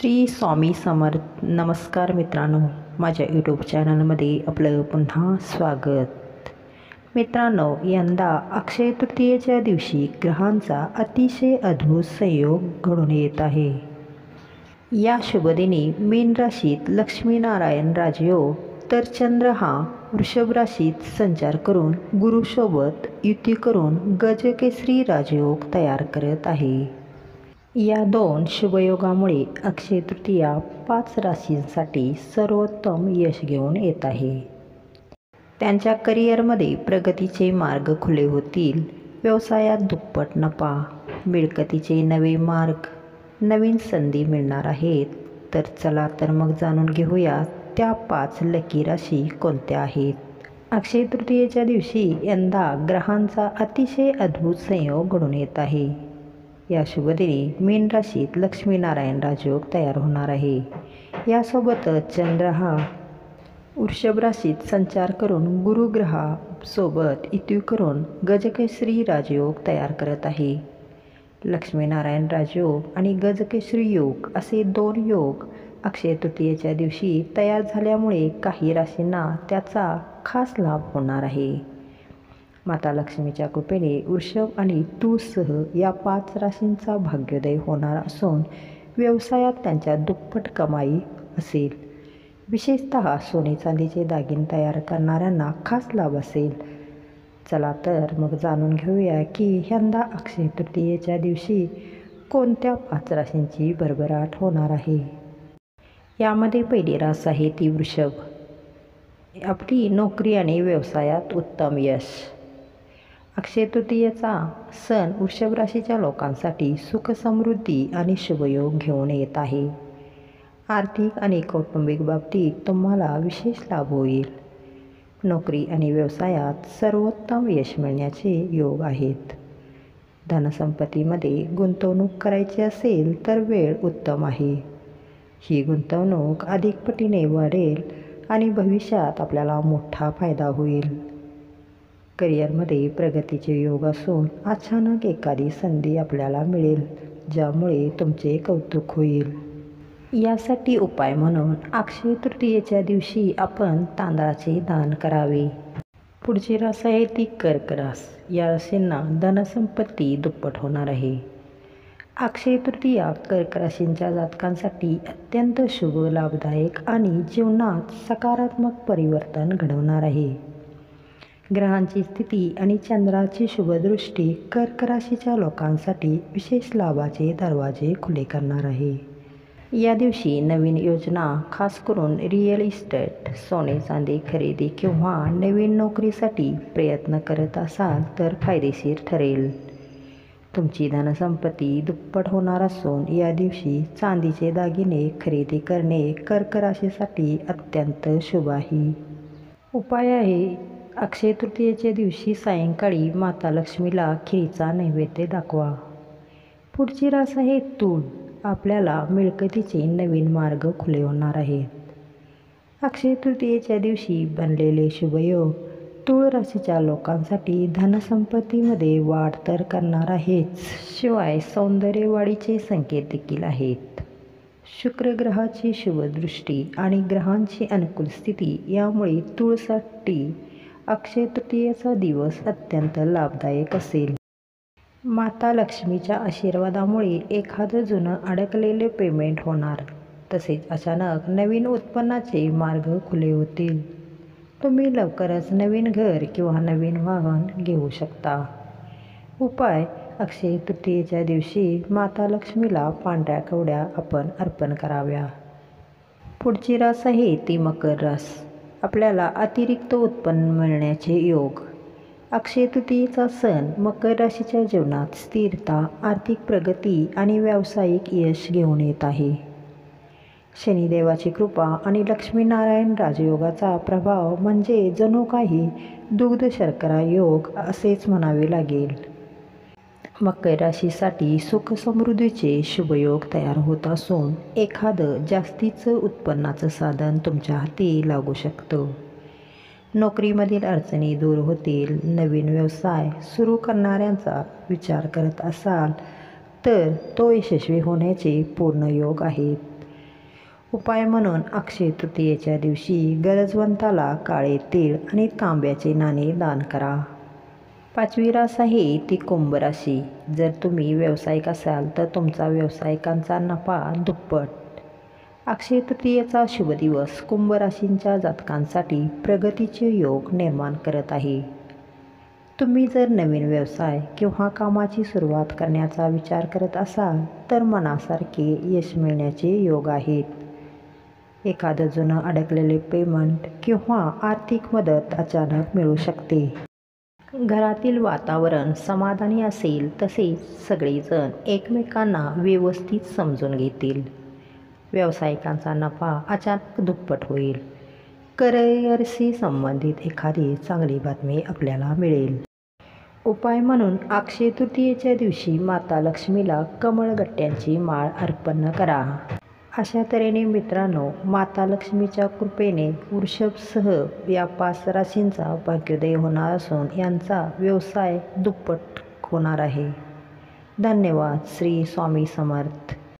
श्री स्वामी समर्थ. नमस्कार मित्रांनो, माझ्या यूट्यूब चॅनलमध्ये आपलं पुन्हा स्वागत. मित्रांनो, यंदा अक्षय तृतीयेच्या दिवशी ग्रहांचा अतिशय अद्भुत संयोग घडून येत आहे. या शुभदिनी मीन राशीत लक्ष्मीनारायण राजयोग, तर चंद्र हा वृषभ राशीत संचार करून गुरुसोबत युती करून गजकेसरी राजयोग तयार करत आहे. या दोन शुभयोगामुळे अक्षय तृतीया 5 राशींसाठी सर्वोत्तम यश घेऊन येत आहे. त्यांच्या करिअरमध्ये प्रगतीचे मार्ग खुले होतील. व्यवसायात दुप्पट नफा, मिळकतीचे नवे मार्ग, नवीन संधी मिळणार आहेत. तर चला तर मग जाणून घेऊया त्या 5 लकी राशी कोणत्या आहेत. अक्षय तृतीयेच्या दिवशी यंदा ग्रहांचा अतिशय अद्भुत संयोग घडून येत आहे. या शुभदिनी मीन राशीत लक्ष्मीनारायण राजयोग तयार होणार आहे. यासोबतच चंद्र हा वृषभ राशीत संचार करून गुरुग्रहासोबत युती करून गजकेसरी राजयोग तयार करत आहे. लक्ष्मीनारायण राजयोग आणि गजकेसरी योग असे 2 योग अक्षय तृतीयेच्या दिवशी तयार झाल्यामुळे काही राशींना त्याचा खास लाभ होणार आहे. माता लक्ष्मीच्या कृपेने वृषभ आणि तुळसह या 5 राशींचा भाग्योदय होणार असून व्यवसायात त्यांच्या दुप्पट कमाई असेल. विशेषतः सोने चांदीचे दागिने तयार करणाऱ्यांना खास लाभ असेल. चला तर मग जाणून घेऊया की यंदा अक्षय तृतीयेच्या दिवशी कोणत्या 5 राशींची भरभराट होणार आहे. यामध्ये पहिली रास आहे ती वृषभ. आपली नोकरी आणि व्यवसायात उत्तम यश. अक्षय तृतीयेचा सण वृषभ राशीच्या लोकांसाठी सुख, समृद्धी आणि शुभयोग घेऊन येत आहे. आर्थिक आणि कौटुंबिक बाबतीत तुम्हाला विशेष लाभ होईल. नोकरी आणि व्यवसायात सर्वोत्तम यश मिळण्याचे योग आहेत. धनसंपत्तीमध्ये गुंतवणूक करायची असेल तर वेळ उत्तम आहे. ही गुंतवणूक अधिक पटीने वाढेल आणि भविष्यात आपल्याला मोठा फायदा होईल. करिअरमध्ये प्रगतीचे योग असून अचानक एखादी संधी आपल्याला मिळेल, ज्यामुळे तुमचे कौतुक होईल. यासाठी उपाय म्हणून अक्षय तृतीयेच्या दिवशी आपण तांदळाचे दान करावे. पुढची रास आहे ती कर्क रास. या राशींना धनसंपत्ती दुप्पट होणार आहे. अक्षय तृतीया कर्क राशींच्या जातकांसाठी अत्यंत शुभ, लाभदायक आणि जीवनात सकारात्मक परिवर्तन घडवणार आहे. ग्रहांची स्थिती आणि चंद्राची शुभदृष्टी कर्क राशीच्या लोकांसाठी विशेष लाभाचे दरवाजे खुले करणार आहे. या दिवशी नवीन योजना, खास करून रिअल इस्टेट, सोने चांदी खरेदी किंवा नवीन नोकरीसाठी प्रयत्न करत असाल तर फायदेशीर ठरेल. तुमची धनसंपत्ती दुप्पट होणार असून या दिवशी चांदीचे दागिने खरेदी करणे कर्क राशीसाठी अत्यंत शुभ आहे. उपाय आहे, अक्षय तृतीयेच्या दिवशी सायंकाळी माता लक्ष्मीला खिरीचा नैवेद्य दाखवा. पुढची रास आहे तूळ. आपल्याला मिळकतीचे नवीन मार्ग खुले होणार आहेत. अक्षय तृतीयेच्या दिवशी बनलेले शुभयोग तूळ राशीच्या लोकांसाठी धनसंपत्तीमध्ये वाढ तर करणार आहेच, शिवाय सौंदर्यवाढीचे संकेत देखील आहेत. शुक्र ग्रहाची शुभदृष्टी आणि ग्रहांची अनुकूल स्थिती यामुळे तूळसाठी अक्षय तृतीयेचा दिवस अत्यंत लाभदायक असेल. माता लक्ष्मीच्या आशीर्वादामुळे एखादं जुनं अडकलेले पेमेंट होणार. तसेच अचानक नवीन उत्पन्नाचे मार्ग खुले होतील. तुम्ही लवकरच नवीन घर किंवा नवीन वाहन घेऊ शकता. उपाय, अक्षय तृतीयेच्या दिवशी माता लक्ष्मीला पांढऱ्या कवड्या आपण अर्पण कराव्या. पुढची रास आहे ती मकर रास. आपल्याला अतिरिक्त उत्पन्न मिळण्याचे योग. अक्षय तृतीयेचा सण मकर राशीच्या जीवनात स्थिरता, आर्थिक प्रगती आणि व्यावसायिक यश घेऊन येत आहे. शनिदेवाची कृपा आणि लक्ष्मीनारायण राजयोगाचा प्रभाव म्हणजे जणू काही दुग्ध शर्करा योग असेच म्हणावे लागेल. मकर राशीसाठी सुख, समृद्धीचे शुभयोग तयार होत असून एखादं जास्तीचं उत्पन्नाचं साधन तुमच्या हाती लागू शकतं. नोकरीमधील अडचणी दूर होतील. नवीन व्यवसाय सुरू करणाऱ्यांचा विचार करत असाल तर तो यशस्वी होण्याचे पूर्ण योग आहेत. उपाय म्हणून अक्षय तृतीयेच्या दिवशी गरजवंताला काळे तीळ आणि तांब्याचे नाणे दान करा. 5वी रास आहे ती कुंभ राशी. जर तुम्ही व्यावसायिक असाल तर तुमचा व्यावसायिकांचा नफा दुप्पट. अक्षय तृतीयेचा शुभ दिवस कुंभ राशींच्या जातकांसाठी प्रगतीचे योग निर्माण करत आहे. तुम्ही जर नवीन व्यवसाय किंवा कामाची सुरुवात करण्याचा विचार करत असाल तर मनासारखे यश मिळण्याचे योग आहेत. एखादं जुनं अडकलेले पेमेंट किंवा आर्थिक मदत अचानक मिळू शकते. घरातील वातावरण समाधानी असेल तसेच सगळेजण एकमेकांना व्यवस्थित समजून घेतील. व्यावसायिकांचा नफा अचानक दुप्पट होईल. करिअरशी संबंधित एखादी चांगली बातमी आपल्याला मिळेल. उपाय म्हणून अक्षय तृतीयेच्या दिवशी माता लक्ष्मीला कमळगट्ट्यांची माळ अर्पण करा. अशा तऱ्हेने मित्रांनो, माता लक्ष्मीच्या कृपेने वृषभसह या 5 राशींचा भाग्योदय होणार असून यांचा व्यवसाय दुप्पट होणार आहे. धन्यवाद. श्री स्वामी समर्थ.